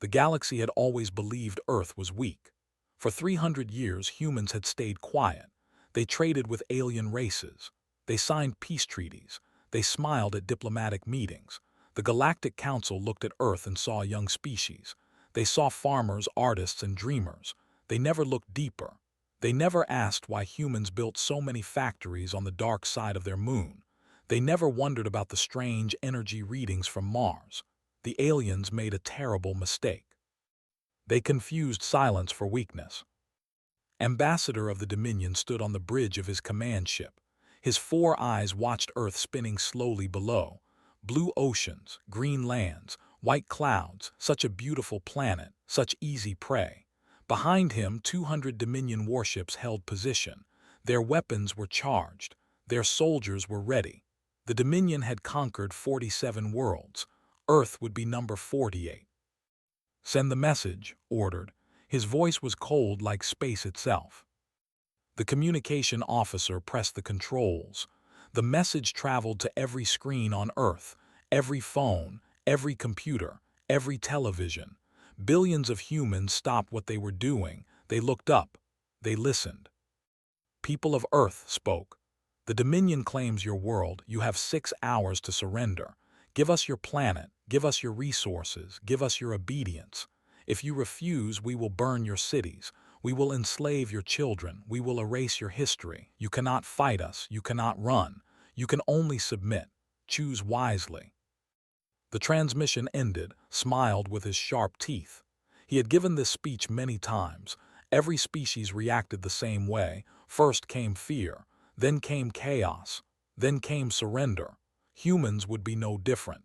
The galaxy had always believed Earth was weak. For 300 years, humans had stayed quiet. They traded with alien races. They signed peace treaties. They smiled at diplomatic meetings. The Galactic Council looked at Earth and saw a young species. They saw farmers, artists, and dreamers. They never looked deeper. They never asked why humans built so many factories on the dark side of their moon. They never wondered about the strange energy readings from Mars. The aliens made a terrible mistake. They confused silence for weakness. Ambassador of the Dominion stood on the bridge of his command ship. His 4 eyes watched Earth spinning slowly below. Blue oceans, green lands, white clouds, such a beautiful planet, such easy prey. Behind him, 200 Dominion warships held position. Their weapons were charged. Their soldiers were ready. The Dominion had conquered 47 worlds. Earth would be number 48. "Send the message," ordered. His voice was cold like space itself. The communication officer pressed the controls. The message traveled to every screen on Earth, every phone, every computer, every television. Billions of humans stopped what they were doing. They looked up. They listened. "People of Earth," spoke. "The Dominion claims your world. You have 6 hours to surrender. Give us your planet. Give us your resources. Give us your obedience. If you refuse, we will burn your cities. We will enslave your children. We will erase your history. You cannot fight us. You cannot run. You can only submit. Choose wisely." The transmission ended, smiled with his sharp teeth. He had given this speech many times. Every species reacted the same way. First came fear, then came chaos, then came surrender. Humans would be no different.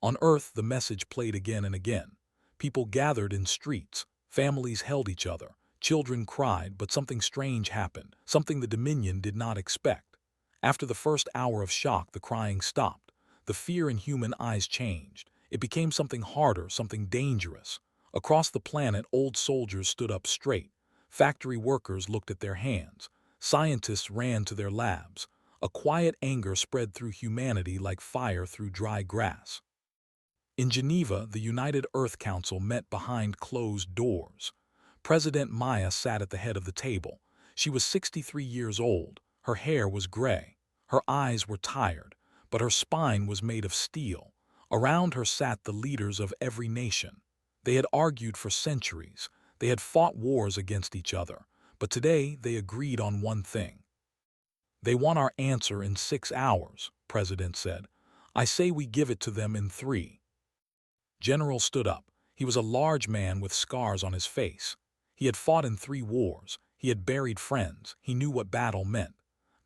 On Earth, the message played again and again. People gathered in streets. Families held each other. Children cried, but something strange happened, something the Dominion did not expect. After the first hour of shock, the crying stopped. The fear in human eyes changed. It became something harder, something dangerous. Across the planet, old soldiers stood up straight. Factory workers looked at their hands. Scientists ran to their labs. A quiet anger spread through humanity like fire through dry grass. In Geneva, the United Earth Council met behind closed doors. President Maya sat at the head of the table. She was 63 years old. Her hair was gray. Her eyes were tired, but her spine was made of steel. Around her sat the leaders of every nation. They had argued for centuries. They had fought wars against each other. But today they agreed on one thing. "They want our answer in 6 hours, President said. I say we give it to them in 3. General stood up. He was a large man with scars on his face. He had fought in 3 wars. He had buried friends. He knew what battle meant.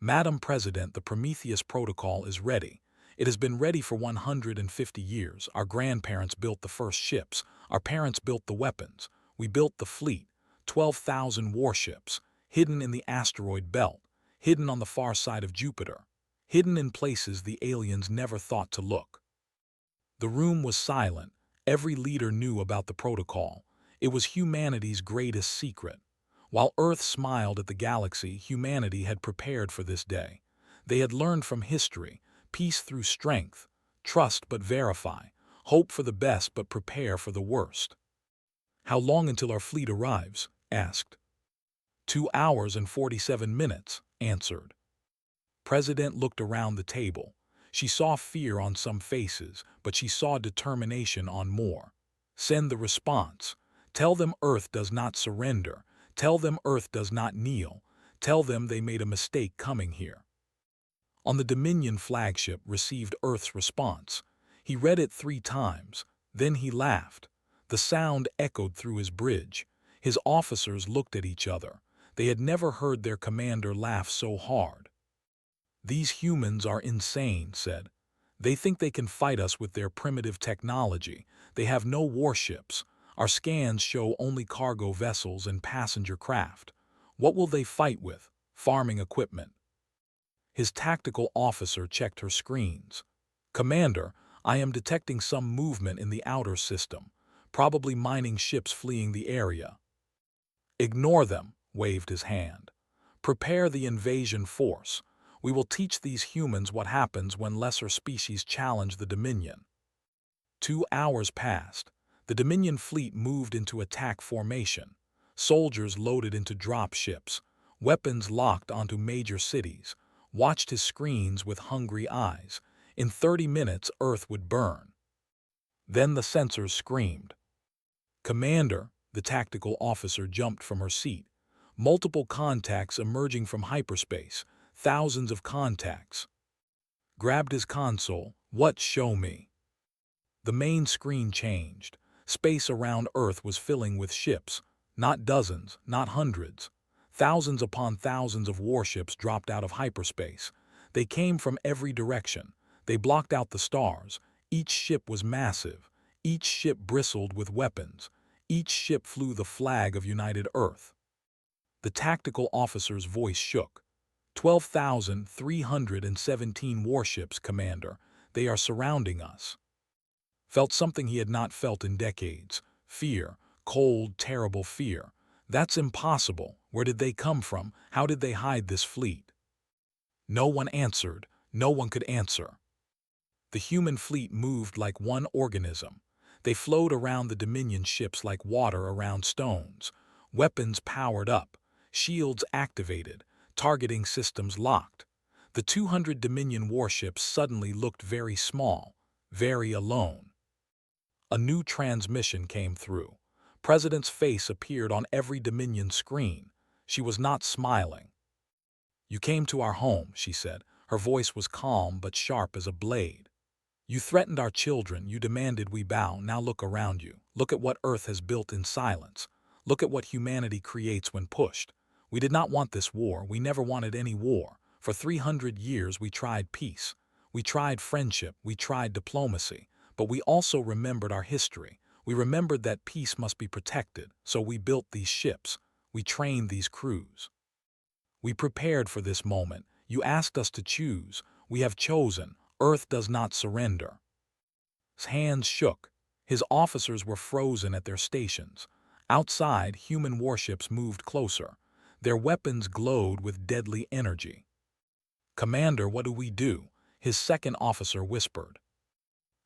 "Madam President, the Prometheus Protocol is ready. It has been ready for 150 years. Our grandparents built the first ships. Our parents built the weapons. We built the fleet. 12,000 warships, hidden in the asteroid belt, hidden on the far side of Jupiter, hidden in places the aliens never thought to look." The room was silent. Every leader knew about the protocol. It was humanity's greatest secret. While Earth smiled at the galaxy, humanity had prepared for this day. They had learned from history: peace through strength, trust but verify, hope for the best but prepare for the worst. "How long until our fleet arrives?" asked. 2 hours and 47 minutes, answered. President looked around the table. She saw fear on some faces, but she saw determination on more. "Send the response. Tell them Earth does not surrender. Tell them Earth does not kneel. Tell them they made a mistake coming here." On the Dominion flagship received Earth's response. He read it 3 times. Then he laughed. The sound echoed through his bridge. His officers looked at each other. They had never heard their commander laugh so hard. "These humans are insane," said. "They think they can fight us with their primitive technology. They have no warships. Our scans show only cargo vessels and passenger craft. What will they fight with? Farming equipment." His tactical officer checked her screens. "Commander, I am detecting some movement in the outer system, probably mining ships fleeing the area." "Ignore them," waved his hand. "Prepare the invasion force. We will teach these humans what happens when lesser species challenge the Dominion." 2 hours passed. The Dominion fleet moved into attack formation. Soldiers loaded into drop ships, weapons locked onto major cities, watched his screens with hungry eyes. In 30 minutes, Earth would burn. Then the sensors screamed. "Commander," the tactical officer jumped from her seat. Multiple contacts emerging from hyperspace, thousands of contacts. Grabbed his console. "What? Show me." The main screen changed. Space around Earth was filling with ships. Not dozens, not hundreds. Thousands upon thousands of warships dropped out of hyperspace. They came from every direction. They blocked out the stars. Each ship was massive. Each ship bristled with weapons. Each ship flew the flag of United Earth. The tactical officer's voice shook. 12,317 warships, Commander. They are surrounding us." Felt something he had not felt in decades. Fear. Cold, terrible fear. "That's impossible. Where did they come from? How did they hide this fleet?" No one answered. No one could answer. The human fleet moved like one organism. They flowed around the Dominion ships like water around stones. Weapons powered up. Shields activated. Targeting systems locked. The 200 Dominion warships suddenly looked very small, very alone. A new transmission came through. President's face appeared on every Dominion screen. She was not smiling. "You came to our home," she said. Her voice was calm but sharp as a blade. "You threatened our children. You demanded we bow. Now look around you. Look at what Earth has built in silence. Look at what humanity creates when pushed. We did not want this war. We never wanted any war. For 300 years we tried peace. We tried friendship. We tried diplomacy. But we also remembered our history. We remembered that peace must be protected. So we built these ships. We trained these crews. We prepared for this moment. You asked us to choose. We have chosen. Earth does not surrender." His hands shook. His officers were frozen at their stations. Outside, human warships moved closer. Their weapons glowed with deadly energy. "Commander, what do we do?" his second officer whispered.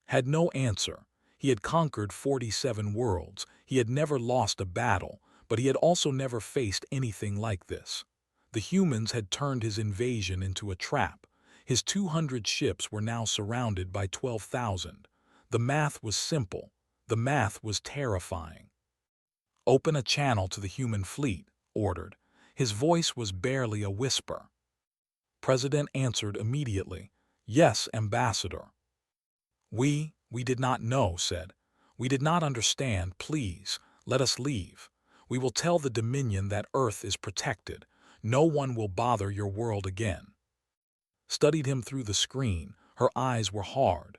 Had no answer. He had conquered 47 worlds. He had never lost a battle, but he had also never faced anything like this. The humans had turned his invasion into a trap. His 200 ships were now surrounded by 12,000. The math was simple. The math was terrifying. "Open a channel to the human fleet," ordered. His voice was barely a whisper. President answered immediately. "Yes, Ambassador." We did not know," said. "We did not understand. Please, let us leave. We will tell the Dominion that Earth is protected. No one will bother your world again." Studied him through the screen. Her eyes were hard.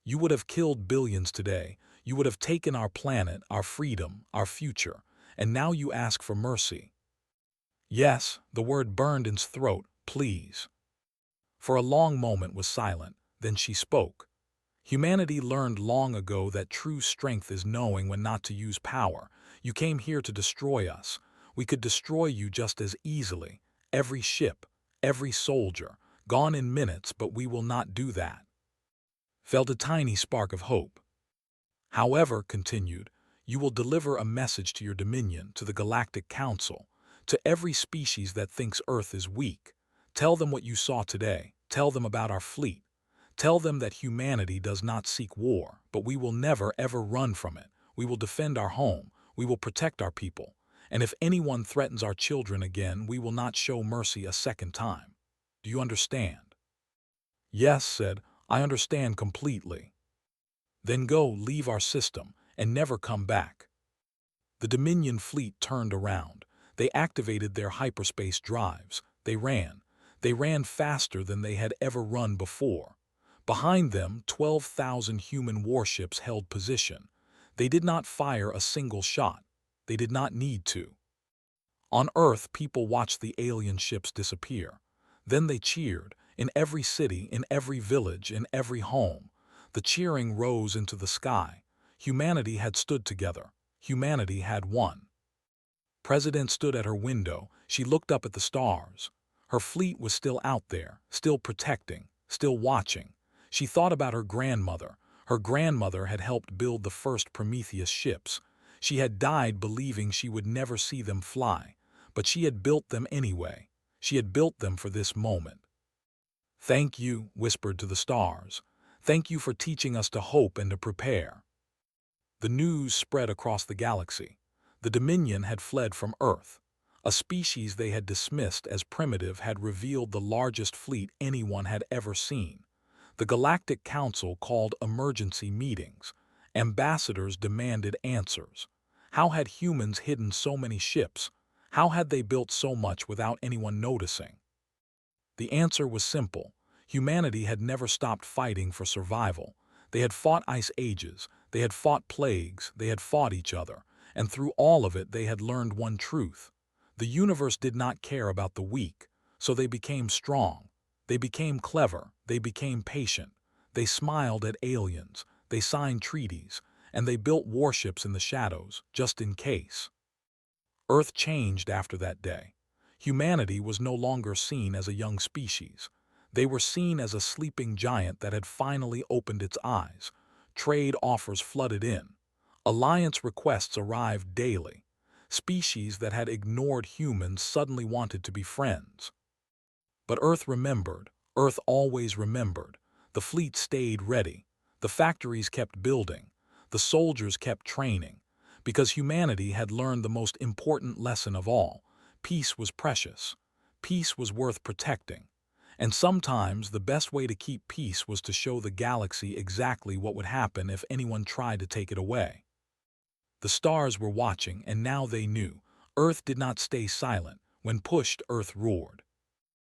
"You would have killed billions today. You would have taken our planet, our freedom, our future. And now you ask for mercy." "Yes," the word burned in his throat. "Please." For a long moment was silent. Then she spoke. "Humanity learned long ago that true strength is knowing when not to use power. You came here to destroy us. We could destroy you just as easily. Every ship, every soldier, gone in minutes, but we will not do that." Felt a tiny spark of hope. "However," continued, "you will deliver a message to your Dominion, to the Galactic Council, to every species that thinks Earth is weak. Tell them what you saw today. Tell them about our fleet. Tell them that humanity does not seek war, but we will never ever run from it. We will defend our home. We will protect our people. And if anyone threatens our children again, we will not show mercy a second time. Do you understand?" "Yes," said, "I understand completely." "Then go, leave our system, and never come back." The Dominion fleet turned around. They activated their hyperspace drives. They ran. They ran faster than they had ever run before. Behind them, 12,000 human warships held position. They did not fire a single shot. They did not need to. On Earth, people watched the alien ships disappear. Then they cheered, in every city, in every village, in every home. The cheering rose into the sky. Humanity had stood together. Humanity had won. President stood at her window. She looked up at the stars. Her fleet was still out there, still protecting, still watching. She thought about her grandmother. Her grandmother had helped build the first Prometheus ships. She had died believing she would never see them fly, but she had built them anyway. She had built them for this moment. "Thank you," whispered to the stars. "Thank you for teaching us to hope and to prepare." The news spread across the galaxy. The Dominion had fled from Earth. A species they had dismissed as primitive had revealed the largest fleet anyone had ever seen. The Galactic Council called emergency meetings. Ambassadors demanded answers. How had humans hidden so many ships? How had they built so much without anyone noticing? The answer was simple. Humanity had never stopped fighting for survival. They had fought ice ages, they had fought plagues, they had fought each other, and through all of it they had learned one truth. The universe did not care about the weak, so they became strong. They became clever, they became patient. They smiled at aliens, they signed treaties, and they built warships in the shadows, just in case. Earth changed after that day. Humanity was no longer seen as a young species. They were seen as a sleeping giant that had finally opened its eyes. Trade offers flooded in. Alliance requests arrived daily. Species that had ignored humans suddenly wanted to be friends. But Earth remembered. Earth always remembered. The fleet stayed ready. The factories kept building. The soldiers kept training. Because humanity had learned the most important lesson of all. Peace was precious. Peace was worth protecting. And sometimes the best way to keep peace was to show the galaxy exactly what would happen if anyone tried to take it away. The stars were watching, and now they knew. Earth did not stay silent. When pushed, Earth roared.